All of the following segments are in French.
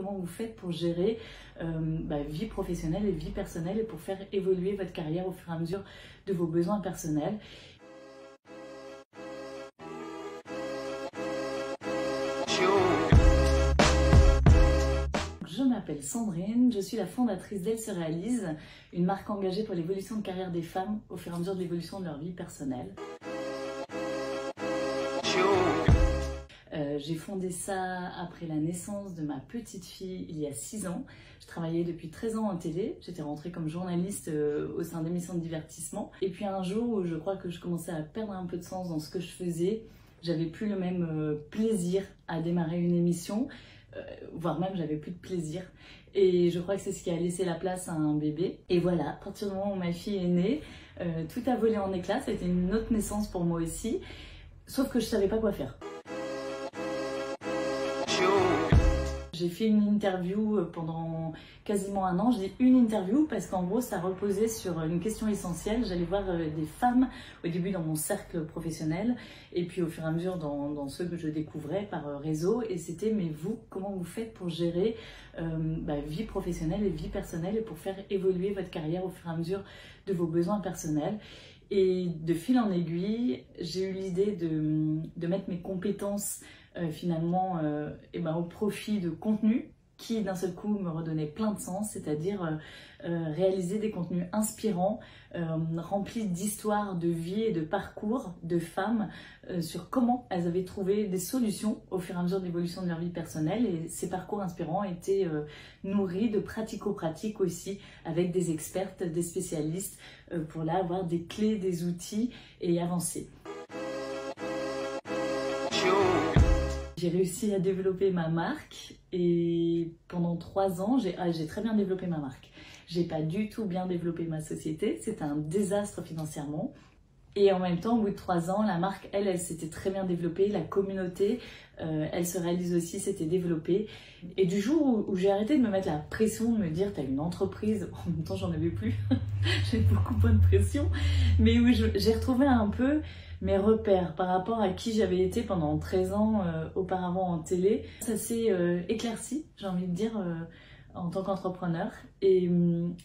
comment vous faites pour gérer vie professionnelle et vie personnelle et pour faire évoluer votre carrière au fur et à mesure de vos besoins personnels. Je m'appelle Sandrine, je suis la fondatrice d'Elle se réalise, une marque engagée pour l'évolution de carrière des femmes au fur et à mesure de l'évolution de leur vie personnelle. J'ai fondé ça après la naissance de ma petite fille il y a 6 ans. Je travaillais depuis 13 ans en télé, j'étais rentrée comme journaliste au sein d'émissions de divertissement. Et puis un jour où je crois que je commençais à perdre un peu de sens dans ce que je faisais, j'avais plus le même plaisir à démarrer une émission, voire même j'avais plus de plaisir. Et je crois que c'est ce qui a laissé la place à un bébé. Et voilà, à partir du moment où ma fille est née, tout a volé en éclats, ça a été une autre naissance pour moi aussi, sauf que je savais pas quoi faire. J'ai fait une interview pendant quasiment 1 an. Je dis une interview parce qu'en gros ça reposait sur une question essentielle. J'allais voir des femmes au début dans mon cercle professionnel et puis au fur et à mesure dans ceux que je découvrais par réseau. Et c'était mais vous, comment vous faites pour gérer vie professionnelle et vie personnelle et pour faire évoluer votre carrière au fur et à mesure de vos besoins personnels. Et de fil en aiguille, j'ai eu l'idée de mettre mes compétences au profit de contenu qui d'un seul coup me redonnait plein de sens, c'est-à-dire réaliser des contenus inspirants, remplis d'histoires de vie et de parcours de femmes sur comment elles avaient trouvé des solutions au fur et à mesure de l'évolution de leur vie personnelle. Et ces parcours inspirants étaient nourris de pratico-pratiques aussi, avec des expertes, des spécialistes, pour là avoir des clés, des outils et avancer. J'ai réussi à développer ma marque et pendant 3 ans, j'ai très bien développé ma marque. J'ai pas du tout bien développé ma société, c'était un désastre financièrement. Et en même temps, au bout de 3 ans, la marque, elle s'était très bien développée, la communauté, Elle se réalise aussi, s'était développée. Et du jour où j'ai arrêté de me mettre la pression, de me dire t'as une entreprise, en même temps j'en avais plus, j'ai beaucoup moins de pression, mais où j'ai retrouvé un peu mes repères par rapport à qui j'avais été pendant 13 ans auparavant en télé. Ça s'est éclairci, j'ai envie de dire, en tant qu'entrepreneur. Et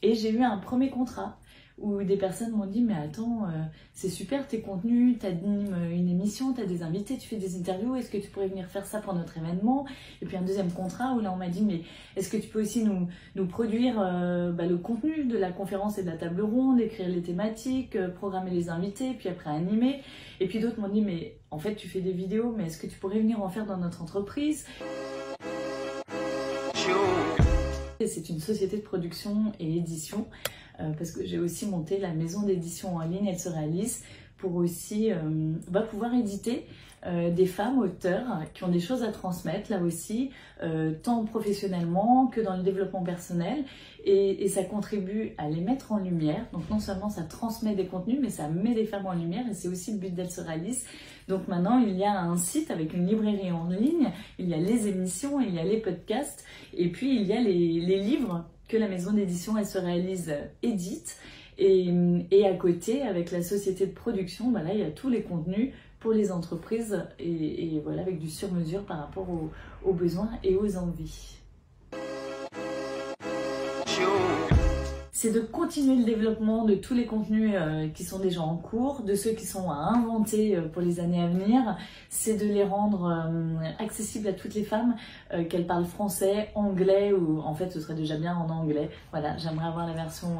j'ai eu un premier contrat où des personnes m'ont dit mais attends, c'est super tes contenus, t'animes une émission, t'as des invités, tu fais des interviews, est-ce que tu pourrais venir faire ça pour notre événement? Et puis un deuxième contrat où là on m'a dit mais est-ce que tu peux aussi nous produire le contenu de la conférence et de la table ronde, écrire les thématiques, programmer les invités, puis après animer. Et puis d'autres m'ont dit mais en fait tu fais des vidéos, mais est-ce que tu pourrais venir en faire dans notre entreprise? C'est une société de production et édition parce que j'ai aussi monté la maison d'édition en ligne Elle se réalise pour aussi pouvoir éditer des femmes auteurs qui ont des choses à transmettre là aussi, tant professionnellement que dans le développement personnel, et ça contribue à les mettre en lumière. Donc non seulement ça transmet des contenus, mais ça met des femmes en lumière, et c'est aussi le but d'Elle se réalise. Donc maintenant il y a un site avec une librairie en ligne, il y a les émissions, il y a les podcasts, et puis il y a les livres que la maison d'édition Elle se réalise édite. Et à côté, avec la société de production, là, il y a tous les contenus pour les entreprises et voilà, avec du sur-mesure par rapport aux besoins et aux envies. C'est de continuer le développement de tous les contenus qui sont déjà en cours, de ceux qui sont à inventer pour les années à venir. C'est de les rendre accessibles à toutes les femmes, qu'elles parlent français, anglais, ou en fait ce serait déjà bien en anglais. Voilà, j'aimerais avoir la version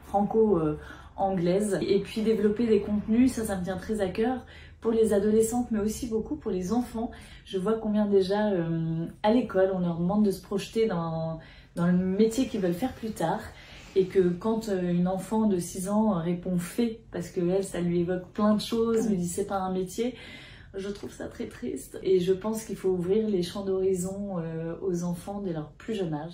franco-anglaise. Et puis développer des contenus, ça me tient très à cœur, pour les adolescentes, mais aussi beaucoup pour les enfants. Je vois combien déjà à l'école, on leur demande de se projeter dans le métier qu'ils veulent faire plus tard. Et que quand une enfant de 6 ans répond fait, parce que elle, ça lui évoque plein de choses, lui dit c'est pas un métier, je trouve ça très triste. Et je pense qu'il faut ouvrir les champs d'horizon aux enfants dès leur plus jeune âge.